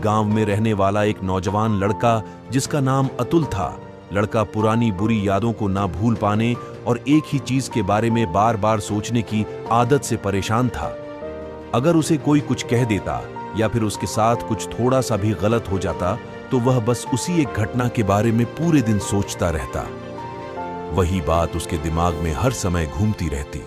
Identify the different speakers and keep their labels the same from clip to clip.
Speaker 1: गांव में रहने वाला एक नौजवान लड़का जिसका नाम अतुल था। लड़का पुरानी बुरी यादों को ना भूल पाने और एक ही चीज के बारे में बार बार सोचने की आदत से परेशान था। अगर उसे कोई कुछ कह देता या फिर उसके साथ कुछ थोड़ा सा भी गलत हो जाता तो वह बस उसी एक घटना के बारे में पूरे दिन सोचता रहता। वही बात उसके दिमाग में हर समय घूमती रहती।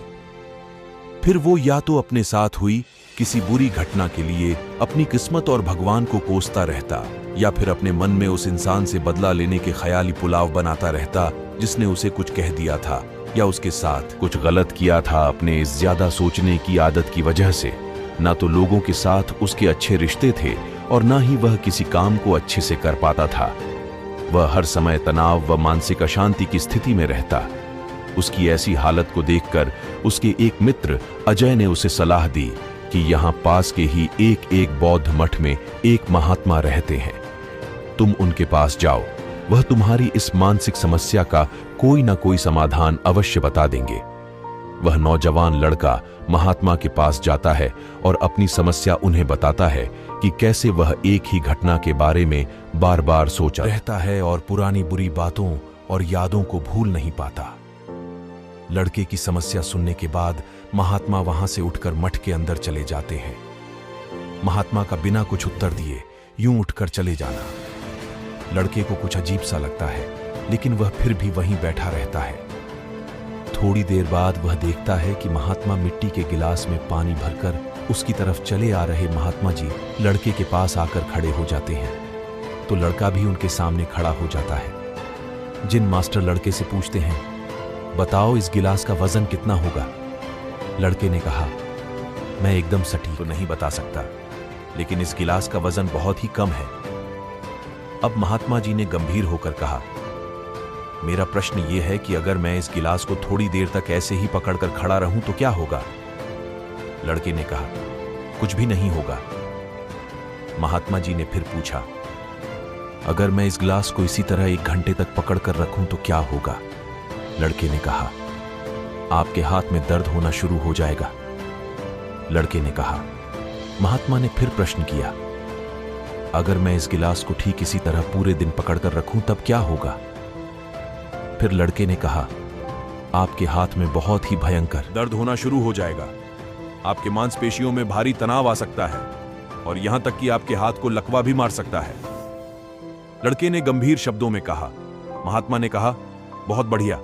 Speaker 1: फिर वो या तो अपने साथ हुई किसी बुरी घटना के लिए अपनी किस्मत और भगवान को कोसता रहता, या फिर अपने मन में उस इंसान से बदला लेने के ख्याली पुलाव बनाता रहता जिसने उसे कुछ कह दिया था या उसके साथ कुछ गलत किया था। अपने इस ज्यादा सोचने की आदत की वजह से ना तो लोगों के साथ उसके अच्छे रिश्ते थे और ना ही वह किसी काम को अच्छे से कर पाता था। वह हर समय तनाव व मानसिक अशांति की स्थिति में रहता। उसकी ऐसी हालत को देखकर उसके एक मित्र अजय ने उसे सलाह दी कि यहाँ पास के ही एक बौद्ध मठ में एक महात्मा रहते हैं, तुम उनके पास जाओ, वह तुम्हारी इस मानसिक समस्या का कोई ना कोई समाधान अवश्य बता देंगे। वह नौजवान लड़का महात्मा के पास जाता है और अपनी समस्या उन्हें बताता है कि कैसे वह एक ही घटना के बारे में बार बार सोच रहता है और पुरानी बुरी बातों और यादों को भूल नहीं पाता। लड़के की समस्या सुनने के बाद महात्मा वहां से उठकर मठ के अंदर चले जाते हैं। महात्मा का बिना कुछ उत्तर दिए यूं उठकर चले जाना लड़के को कुछ अजीब सा लगता है, लेकिन वह फिर भी वहीं बैठा रहता है। थोड़ी देर बाद वह देखता है कि महात्मा मिट्टी के गिलास में पानी भरकर उसकी तरफ चले आ रहे महात्मा जी लड़के के पास आकर खड़े हो जाते हैं। तो लड़का भी उनके सामने खड़ा हो जाता है। जिन मास्टर लड़के से पूछते हैं, बताओ इस गिलास का वजन कितना होगा? लड़के ने कहा, मैं एकदम सटीक तो नहीं बता सकता, लेकिन इस गिलास का वजन बहुत ही कम है। अब महात्मा जी ने गंभीर होकर कहा, मेरा प्रश्न यह है कि अगर मैं इस गिलास को थोड़ी देर तक ऐसे ही पकड़कर खड़ा रहूं तो क्या होगा? लड़के ने कहा, कुछ भी नहीं होगा। महात्मा जी ने फिर पूछा, अगर मैं इस गिलास को इसी तरह 1 घंटे तक पकड़कर रखूं तो क्या होगा? लड़के ने कहा, आपके हाथ में दर्द होना शुरू हो जाएगा। लड़के ने कहा। महात्मा ने फिर प्रश्न किया, अगर मैं इस गिलास को ठीक इसी तरह पूरे दिन पकड़कर रखूं तब क्या होगा? फिर लड़के ने कहा, आपके हाथ में बहुत ही भयंकर दर्द होना शुरू हो जाएगा। आपके मांसपेशियों में भारी तनाव आ सकता है और यहां तक कि आपके हाथ को लकवा भी मार सकता है। लड़के ने गंभीर शब्दों में कहा। महात्मा ने कहा, बहुत बढ़िया,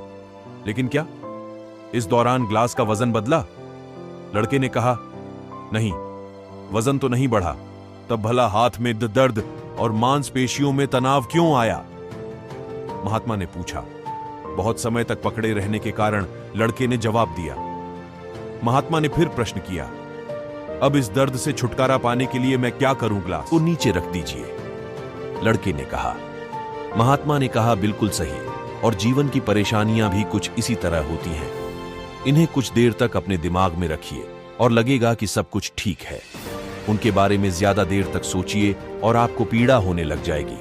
Speaker 1: लेकिन क्या इस दौरान ग्लास का वजन बदला? लड़के ने कहा, नहीं, वजन तो नहीं बढ़ा। तब भला हाथ में दर्द और मांसपेशियों में तनाव क्यों आया? महात्मा ने पूछा। बहुत समय तक पकड़े रहने के कारण लड़के ने जवाब दिया। महात्मा ने फिर प्रश्न किया, अब इस दर्द से छुटकारा पाने के लिए मैं क्या करूं? ग्लास को नीचे रख दीजिए। लड़के ने कहा। महात्मा ने कहा, बिल्कुल सही, और जीवन की परेशानियां भी कुछ इसी तरह होती हैं। इन्हें कुछ देर तक अपने दिमाग में रखिए और लगेगा कि सब कुछ ठीक है। उनके बारे में ज्यादा देर तक सोचिए और आपको पीड़ा होने लग जाएगी,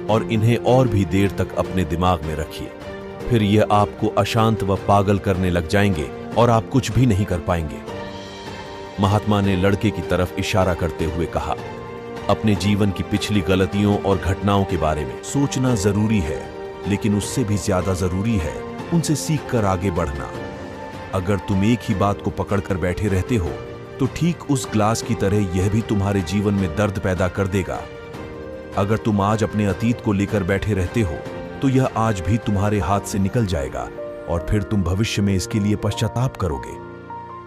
Speaker 1: और इन्हें और भी देर तक अपने दिमाग में रखिए, फिर यह आपको अशांत व पागल करने लग जाएंगे और आप कुछ भी नहीं कर पाएंगे। महात्मा ने लड़के की तरफ इशारा करते हुए कहा, अपने जीवन की पिछली गलतियों और घटनाओं के बारे में सोचना जरूरी है, लेकिन उससे भी ज्यादा जरूरी है उनसे सीखकर आगे बढ़ना। अगर तुम एक ही बात को पकड़कर बैठे रहते हो तो ठीक उस ग्लास की तरह यह भी तुम्हारे जीवन में दर्द पैदा कर देगा। अगर तुम आज अपने अतीत को लेकर बैठे रहते हो तो यह आज भी तुम्हारे हाथ से निकल जाएगा और फिर तुम भविष्य में इसके लिए पश्चाताप करोगे।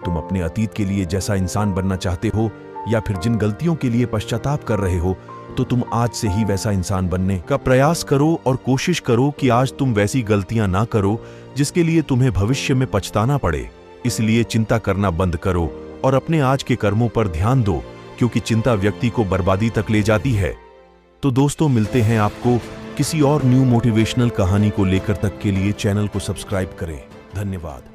Speaker 1: तुम अपने अतीत के लिए जैसा इंसान बनना चाहते हो या फिर जिन गलतियों के लिए पश्चाताप कर रहे हो, तो तुम आज से ही वैसा इंसान बनने का प्रयास करो और कोशिश करो कि आज तुम वैसी गलतियां ना करो जिसके लिए तुम्हें भविष्य में पछताना पड़े। इसलिए चिंता करना बंद करो और अपने आज के कर्मों पर ध्यान दो, क्योंकि चिंता व्यक्ति को बर्बादी तक ले जाती है। तो दोस्तों, मिलते हैं आपको किसी और न्यू मोटिवेशनल कहानी को लेकर। तक के लिए चैनल को सब्सक्राइब करें। धन्यवाद।